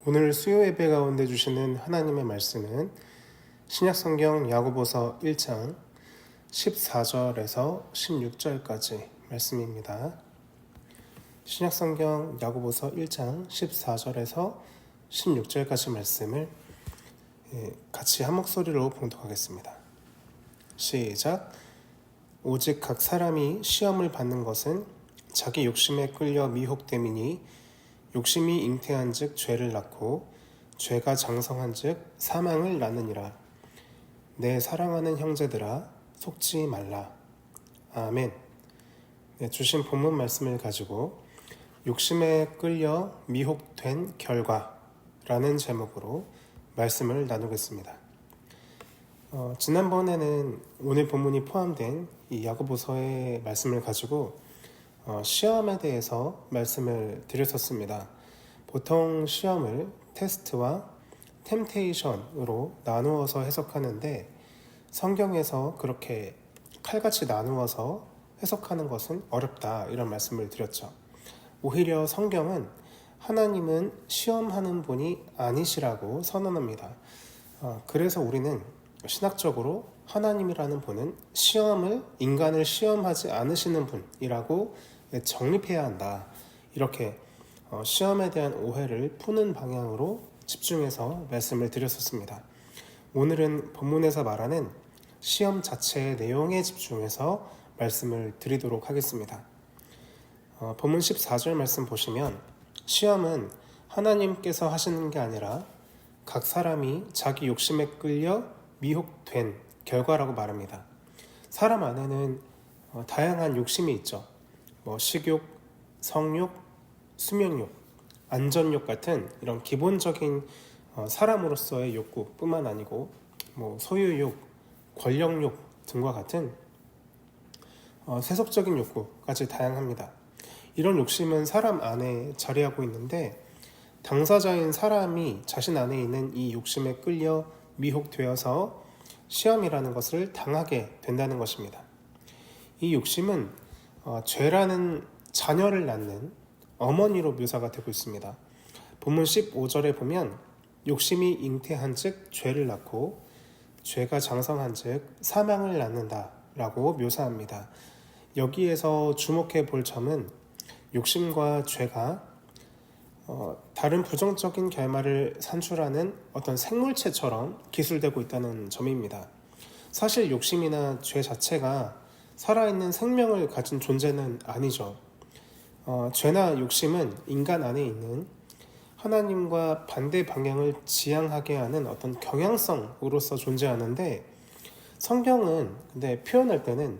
오늘 수요 예배 가운데 주시는 하나님의 말씀은 신약성경 야고보서 1장 14절에서 16절까지 말씀입니다. 신약성경 야고보서 1장 14절에서 16절까지 말씀을 같이 한 목소리로 봉독하겠습니다. 시작. 오직 각 사람이 시험을 받는 것은 자기 욕심에 끌려 미혹됨이니 욕심이 잉태한 즉 죄를 낳고 죄가 장성한 즉 사망을 낳느니라. 내 사랑하는 형제들아 속지 말라. 아멘. 주신 본문 말씀을 가지고 욕심에 끌려 미혹된 결과라는 제목으로 말씀을 나누겠습니다. 지난번에는 오늘 본문이 포함된 이 야고보서의 말씀을 가지고 시험에 대해서 말씀을 드렸었습니다. 보통 시험을 테스트와 템테이션으로 나누어서 해석하는데 성경에서 그렇게 칼같이 나누어서 해석하는 것은 어렵다, 이런 말씀을 드렸죠. 오히려 성경은 하나님은 시험하는 분이 아니시라고 선언합니다. 그래서 우리는 신학적으로 하나님이라는 분은 인간을 시험하지 않으시는 분이라고 정립해야 한다. 이렇게 시험에 대한 오해를 푸는 방향으로 집중해서 말씀을 드렸었습니다. 오늘은 본문에서 말하는 시험 자체의 내용에 집중해서 말씀을 드리도록 하겠습니다. 본문 14절 말씀 보시면 시험은 하나님께서 하시는 게 아니라 각 사람이 자기 욕심에 끌려 미혹된 결과라고 말합니다. 사람 안에는 다양한 욕심이 있죠. 식욕, 성욕, 수명욕, 안전욕 같은 이런 기본적인 사람으로서의 욕구뿐만 아니고 소유욕, 권력욕 등과 같은 세속적인 욕구까지 다양합니다. 이런 욕심은 사람 안에 자리하고 있는데 당사자인 사람이 자신 안에 있는 이 욕심에 끌려 미혹되어서 시험이라는 것을 당하게 된다는 것입니다. 이 욕심은 죄라는 자녀를 낳는 어머니로 묘사가 되고 있습니다. 본문 15절에 보면 욕심이 잉태한 즉 죄를 낳고 죄가 장성한 즉 사망을 낳는다 라고 묘사합니다. 여기에서 주목해 볼 점은 욕심과 죄가 다른 부정적인 결말을 산출하는 어떤 생물체처럼 기술되고 있다는 점입니다. 사실 욕심이나 죄 자체가 살아있는 생명을 가진 존재는 아니죠. 죄나 욕심은 인간 안에 있는 하나님과 반대 방향을 지향하게 하는 어떤 경향성으로서 존재하는데 성경은 근데 표현할 때는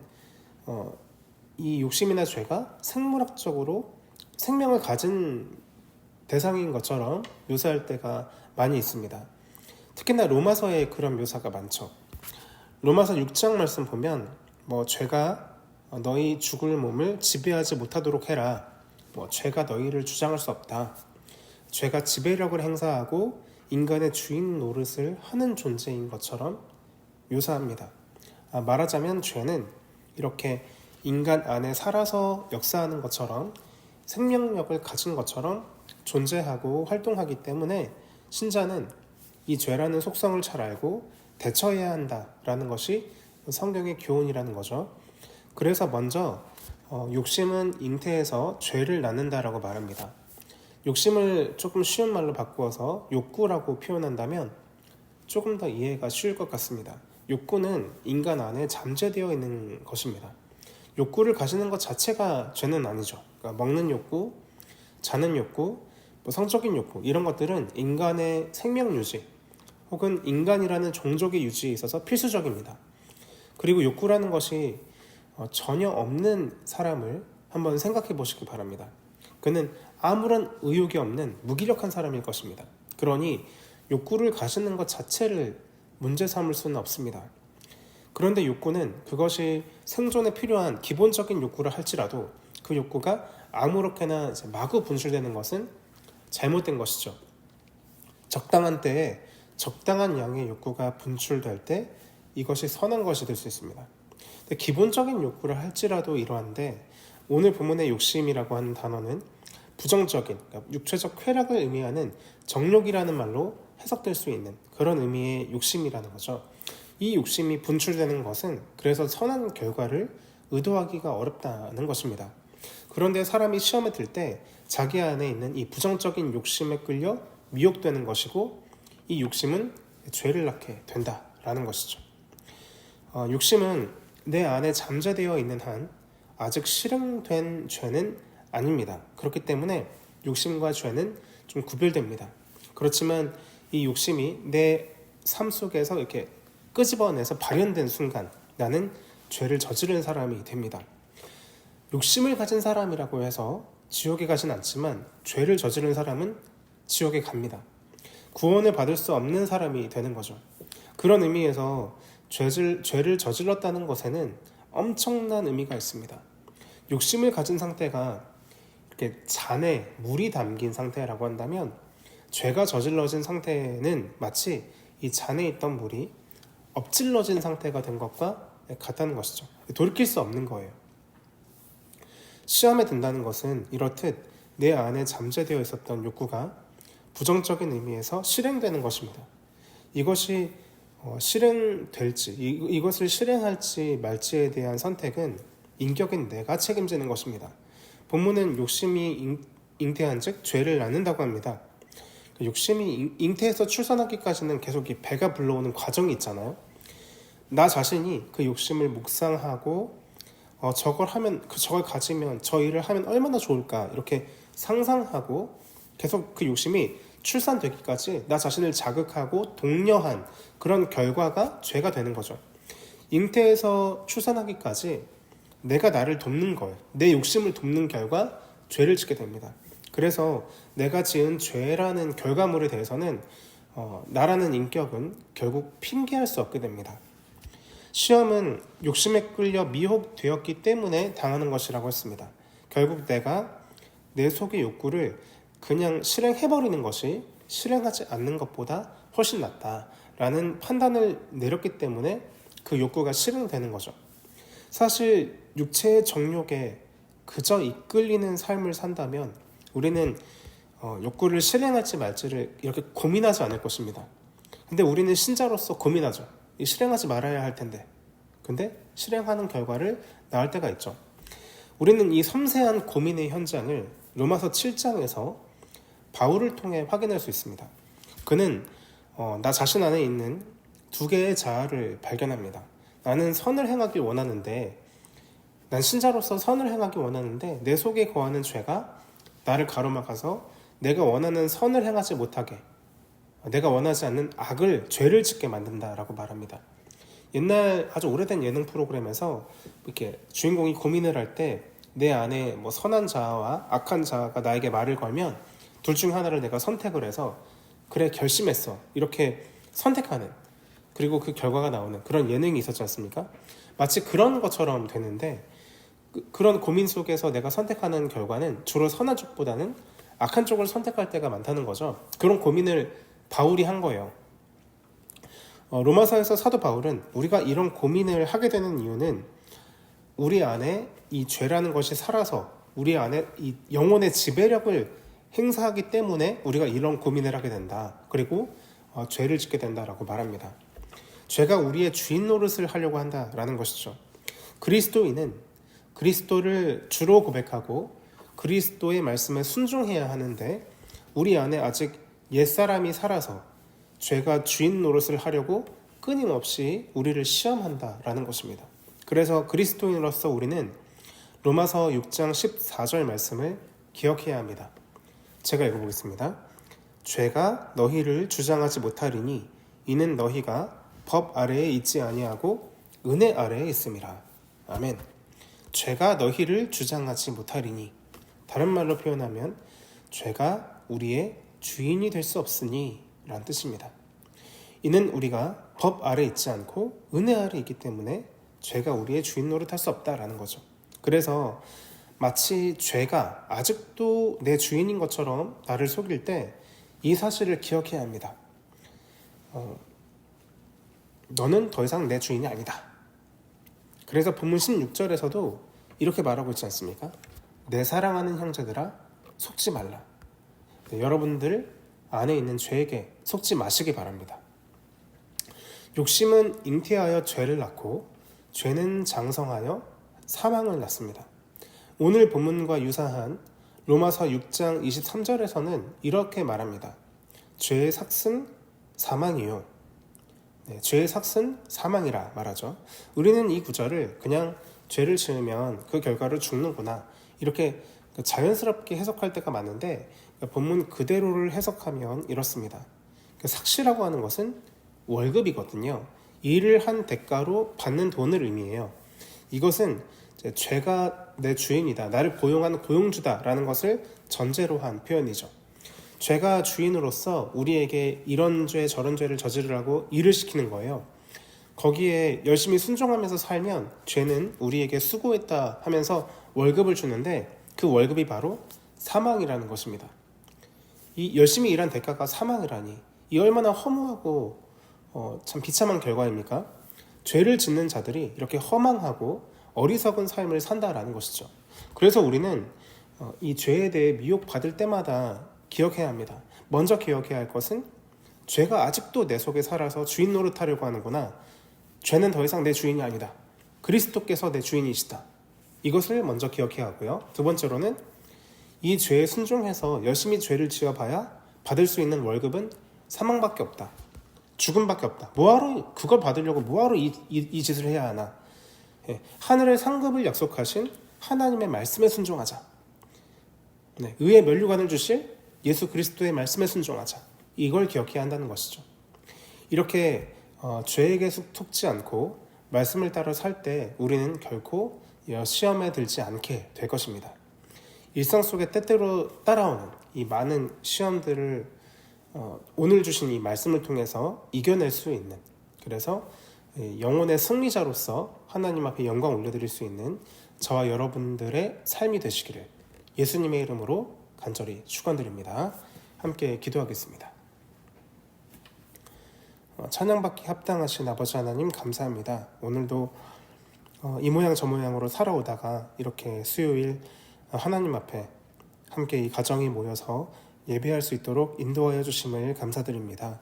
이 욕심이나 죄가 생물학적으로 생명을 가진 대상인 것처럼 묘사할 때가 많이 있습니다. 특히나 로마서에 그런 묘사가 많죠. 로마서 6장 말씀 보면 죄가 너희 죽을 몸을 지배하지 못하도록 해라. 죄가 너희를 주장할 수 없다. 죄가 지배력을 행사하고 인간의 주인 노릇을 하는 존재인 것처럼 묘사합니다. 말하자면 죄는 이렇게 인간 안에 살아서 역사하는 것처럼 생명력을 가진 것처럼 존재하고 활동하기 때문에 신자는 이 죄라는 속성을 잘 알고 대처해야 한다라는 것이 성경의 교훈이라는 거죠. 그래서 먼저 욕심은 잉태해서 죄를 낳는다라고 말합니다. 욕심을 조금 쉬운 말로 바꾸어서 욕구라고 표현한다면 조금 더 이해가 쉬울 것 같습니다. 욕구는 인간 안에 잠재되어 있는 것입니다. 욕구를 가지는 것 자체가 죄는 아니죠. 그러니까 먹는 욕구, 자는 욕구, 성적인 욕구, 이런 것들은 인간의 생명 유지 혹은 인간이라는 종족의 유지에 있어서 필수적입니다. 그리고 욕구라는 것이 전혀 없는 사람을 한번 생각해 보시기 바랍니다. 그는 아무런 의욕이 없는 무기력한 사람일 것입니다. 그러니 욕구를 가지는 것 자체를 문제 삼을 수는 없습니다. 그런데 욕구는 그것이 생존에 필요한 기본적인 욕구를 할지라도 그 욕구가 아무렇게나 마구 분출되는 것은 잘못된 것이죠. 적당한 때에 적당한 양의 욕구가 분출될 때 이것이 선한 것이 될 수 있습니다. 기본적인 욕구를 할지라도 이러한데 오늘 본문의 욕심이라고 하는 단어는 부정적인, 그러니까 육체적 쾌락을 의미하는 정욕이라는 말로 해석될 수 있는 그런 의미의 욕심이라는 거죠. 이 욕심이 분출되는 것은 그래서 선한 결과를 의도하기가 어렵다는 것입니다. 그런데 사람이 시험에 들 때 자기 안에 있는 이 부정적인 욕심에 끌려 미혹되는 것이고, 이 욕심은 죄를 낳게 된다라는 것이죠. 욕심은 내 안에 잠재되어 있는 한 아직 실행된 죄는 아닙니다. 그렇기 때문에 욕심과 죄는 좀 구별됩니다. 그렇지만 이 욕심이 내 삶 속에서 이렇게 끄집어내서 발현된 순간 나는 죄를 저지른 사람이 됩니다. 욕심을 가진 사람이라고 해서 지옥에 가진 않지만 죄를 저지른 사람은 지옥에 갑니다. 구원을 받을 수 없는 사람이 되는 거죠. 그런 의미에서 죄를 저질렀다는 것에는 엄청난 의미가 있습니다. 욕심을 가진 상태가 이렇게 잔에 물이 담긴 상태라고 한다면, 죄가 저질러진 상태는 마치 이 잔에 있던 물이 엎질러진 상태가 된 것과 같다는 것이죠. 돌이킬 수 없는 거예요. 시험에 든다는 것은 이렇듯 내 안에 잠재되어 있었던 욕구가 부정적인 의미에서 실행되는 것입니다. 이것이 실행될지, 이것을 실행할지 말지에 대한 선택은 인격인 내가 책임지는 것입니다. 본문은 욕심이 잉태한 즉 죄를 낳는다고 합니다. 욕심이 잉태해서 출산하기까지는 계속 이 배가 불러오는 과정이 있잖아요. 나 자신이 그 욕심을 묵상하고 저걸 가지면, 저 일을 하면 얼마나 좋을까 이렇게 상상하고 계속 그 욕심이 출산되기까지 나 자신을 자극하고 독려한 그런 결과가 죄가 되는 거죠. 잉태에서 출산하기까지 내가 나를 돕는 거예요. 내 욕심을 돕는 결과 죄를 짓게 됩니다. 그래서 내가 지은 죄라는 결과물에 대해서는 나라는 인격은 결국 핑계할 수 없게 됩니다. 시험은 욕심에 끌려 미혹되었기 때문에 당하는 것이라고 했습니다. 결국 내가 내 속의 욕구를 그냥 실행해버리는 것이 실행하지 않는 것보다 훨씬 낫다라는 판단을 내렸기 때문에 그 욕구가 실행되는 거죠. 사실 육체의 정욕에 그저 이끌리는 삶을 산다면 우리는 욕구를 실행할지 말지를 이렇게 고민하지 않을 것입니다. 근데 우리는 신자로서 고민하죠. 실행하지 말아야 할 텐데. 근데 실행하는 결과를 낳을 때가 있죠. 우리는 이 섬세한 고민의 현장을 로마서 7장에서 바울을 통해 확인할 수 있습니다. 그는 나 자신 안에 있는 두 개의 자아를 발견합니다. 나는 선을 행하길 원하는데, 난 신자로서 선을 행하길 원하는데 내 속에 거하는 죄가 나를 가로막아서 내가 원하는 선을 행하지 못하게, 내가 원하지 않는 죄를 짓게 만든다라고 말합니다. 옛날 아주 오래된 예능 프로그램에서 이렇게 주인공이 고민을 할 때 내 안에 선한 자아와 악한 자아가 나에게 말을 걸면 둘 중 하나를 내가 선택을 해서 그래 결심했어 이렇게 선택하는, 그리고 그 결과가 나오는 그런 예능이 있었지 않습니까? 마치 그런 것처럼 되는데, 그런 고민 속에서 내가 선택하는 결과는 주로 선한 쪽보다는 악한 쪽을 선택할 때가 많다는 거죠. 그런 고민을 바울이 한 거예요. 로마서에서 사도 바울은 우리가 이런 고민을 하게 되는 이유는 우리 안에 이 죄라는 것이 살아서 우리 안에 이 영혼의 지배력을 행사하기 때문에 우리가 이런 고민을 하게 된다. 그리고 죄를 짓게 된다라고 말합니다. 죄가 우리의 주인 노릇을 하려고 한다라는 것이죠. 그리스도인은 그리스도를 주로 고백하고 그리스도의 말씀에 순종해야 하는데, 우리 안에 아직 옛사람이 살아서 죄가 주인 노릇을 하려고 끊임없이 우리를 시험한다라는 것입니다. 그래서 그리스도인으로서 우리는 로마서 6장 14절 말씀을 기억해야 합니다. 제가 읽어보겠습니다. 죄가 너희를 주장하지 못하리니 이는 너희가 법 아래에 있지 아니하고 은혜 아래에 있음이라. 아멘. 죄가 너희를 주장하지 못하리니, 다른 말로 표현하면 죄가 우리의 주인이 될 수 없으니 라는 뜻입니다. 이는 우리가 법 아래 있지 않고 은혜 아래 있기 때문에 죄가 우리의 주인 노릇할 수 없다라는 거죠. 그래서 마치 죄가 아직도 내 주인인 것처럼 나를 속일 때 이 사실을 기억해야 합니다. 너는 더 이상 내 주인이 아니다. 그래서 본문 16절에서도 이렇게 말하고 있지 않습니까? 내 사랑하는 형제들아, 속지 말라. 네, 여러분들 안에 있는 죄에게 속지 마시기 바랍니다. 욕심은 잉태하여 죄를 낳고 죄는 장성하여 사망을 낳습니다. 오늘 본문과 유사한 로마서 6장 23절에서는 이렇게 말합니다. 죄의 삭은 사망이요. 네, 죄의 삭은 사망이라 말하죠. 우리는 이 구절을 그냥 죄를 지으면 그 결과로 죽는구나 이렇게 자연스럽게 해석할 때가 많은데 본문 그대로를 해석하면 이렇습니다. 삭시라고 하는 것은 월급이거든요. 일을 한 대가로 받는 돈을 의미해요. 이것은 죄가 내 주인이다, 나를 고용한 고용주다라는 것을 전제로 한 표현이죠. 죄가 주인으로서 우리에게 이런 죄 저런 죄를 저지르라고 일을 시키는 거예요. 거기에 열심히 순종하면서 살면 죄는 우리에게 수고했다 하면서 월급을 주는데 그 월급이 바로 사망이라는 것입니다. 이 열심히 일한 대가가 사망이라니 이 얼마나 허무하고 참 비참한 결과입니까? 죄를 짓는 자들이 이렇게 허망하고 어리석은 삶을 산다라는 것이죠. 그래서 우리는 이 죄에 대해 미혹받을 때마다 기억해야 합니다. 먼저 기억해야 할 것은 죄가 아직도 내 속에 살아서 주인 노릇하려고 하는구나. 죄는 더 이상 내 주인이 아니다. 그리스도께서 내 주인이시다. 이것을 먼저 기억해야 하고요. 두 번째로는 이 죄에 순종해서 열심히 죄를 지어봐야 받을 수 있는 월급은 사망밖에 없다. 죽음밖에 없다. 뭐하러 그걸 받으려고 뭐하러 이 짓을 해야 하나. 하늘의 상급을 약속하신 하나님의 말씀에 순종하자. 네, 의의 면류관을 주실 예수 그리스도의 말씀에 순종하자. 이걸 기억해야 한다는 것이죠. 이렇게 죄에게 속지 않고 말씀을 따라 살 때 우리는 결코 시험에 들지 않게 될 것입니다. 일상 속에 때때로 따라오는 이 많은 시험들을 오늘 주신 이 말씀을 통해서 이겨낼 수 있는, 그래서 영혼의 승리자로서 하나님 앞에 영광 올려드릴 수 있는 저와 여러분들의 삶이 되시기를 예수님의 이름으로 간절히 축원드립니다. 함께 기도하겠습니다. 찬양받기 합당하신 아버지 하나님 감사합니다. 오늘도 이 모양 저 모양으로 살아오다가 이렇게 수요일 하나님 앞에 함께 이 가정이 모여서 예배할 수 있도록 인도하여 주심을 감사드립니다.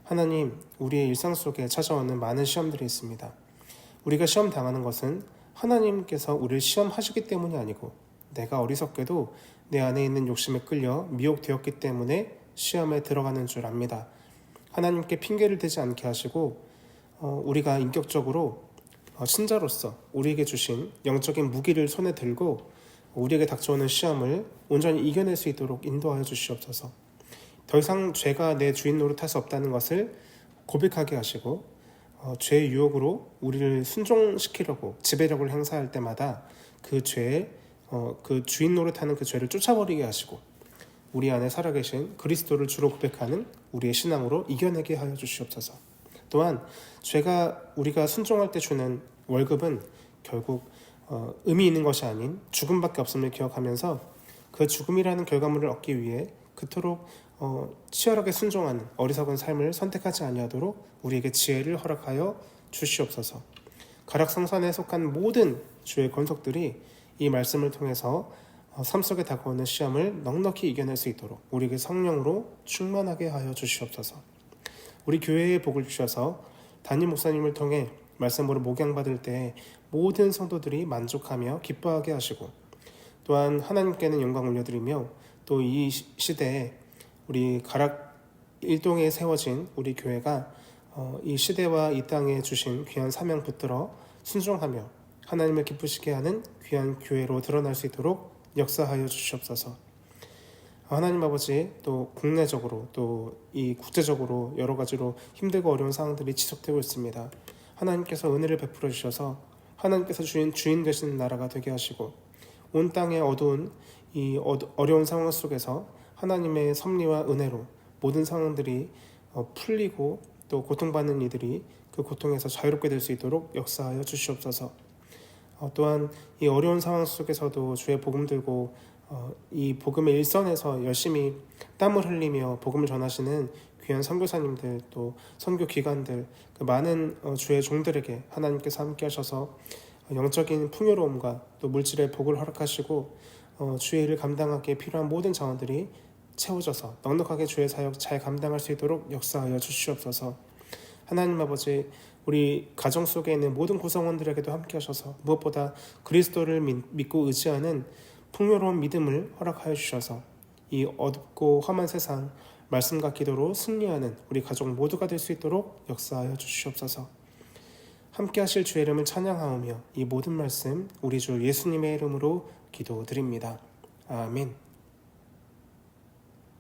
하나님, 우리의 일상 속에 찾아오는 많은 시험들이 있습니다. 우리가 시험 당하는 것은 하나님께서 우리를 시험하시기 때문이 아니고 내가 어리석게도 내 안에 있는 욕심에 끌려 미혹되었기 때문에 시험에 들어가는 줄 압니다. 하나님께 핑계를 대지 않게 하시고 우리가 인격적으로 신자로서 우리에게 주신 영적인 무기를 손에 들고 우리에게 닥쳐오는 시험을 온전히 이겨낼 수 있도록 인도하여 주시옵소서. 더 이상 죄가 내 주인 노릇할 수 없다는 것을 고백하게 하시고 죄의 유혹으로 우리를 순종시키려고 지배력을 행사할 때마다 그 죄의 그 주인 노릇하는 그 죄를 쫓아버리게 하시고 우리 안에 살아계신 그리스도를 주로 고백하는 우리의 신앙으로 이겨내게 하여 주시옵소서. 또한 죄가 우리가 순종할 때 주는 월급은 결국 의미 있는 것이 아닌 죽음밖에 없음을 기억하면서 그 죽음이라는 결과물을 얻기 위해 그토록 치열하게 순종하는 어리석은 삶을 선택하지 아니하도록 우리에게 지혜를 허락하여 주시옵소서. 가락성산에 속한 모든 주의 권속들이 이 말씀을 통해서 삶 속에 다가오는 시험을 넉넉히 이겨낼 수 있도록 우리에게 성령으로 충만하게 하여 주시옵소서. 우리 교회에 복을 주셔서 담임 목사님을 통해 말씀으로 목양받을 때 모든 성도들이 만족하며 기뻐하게 하시고 또한 하나님께는 영광 올려드리며 또 이 시대에 우리 가락 일동에 세워진 우리 교회가 이 시대와 이 땅에 주신 귀한 사명 붙들어 순종하며 하나님을 기쁘시게 하는 귀한 교회로 드러날 수 있도록 역사하여 주시옵소서. 하나님 아버지, 또 국내적으로 또 이 국제적으로 여러 가지로 힘들고 어려운 상황들이 지속되고 있습니다. 하나님께서 은혜를 베풀어 주셔서 하나님께서 주인 되시는 나라가 되게 하시고 온 땅의 어두운 이 어려운 상황 속에서 하나님의 섭리와 은혜로 모든 상황들이 풀리고 또 고통받는 이들이 그 고통에서 자유롭게 될 수 있도록 역사하여 주시옵소서. 또한 이 어려운 상황 속에서도 주의 복음 들고 이 복음의 일선에서 열심히 땀을 흘리며 복음을 전하시는 귀한 선교사님들 또 선교 기관들 그 많은 주의 종들에게 하나님께서 함께 하셔서 영적인 풍요로움과 또 물질의 복을 허락하시고 주의 일을 감당하기에 필요한 모든 자원들이 채워져서 넉넉하게 주의 사역 잘 감당할 수 있도록 역사하여 주시옵소서. 하나님 아버지, 우리 가정 속에 있는 모든 구성원들에게도 함께 하셔서 무엇보다 그리스도를 믿고 의지하는 풍요로운 믿음을 허락하여 주셔서 이 어둡고 험한 세상 말씀과 기도로 승리하는 우리 가족 모두가 될 수 있도록 역사하여 주시옵소서. 함께 하실 주의 이름을 찬양하오며 이 모든 말씀 우리 주 예수님의 이름으로 기도드립니다. 아멘.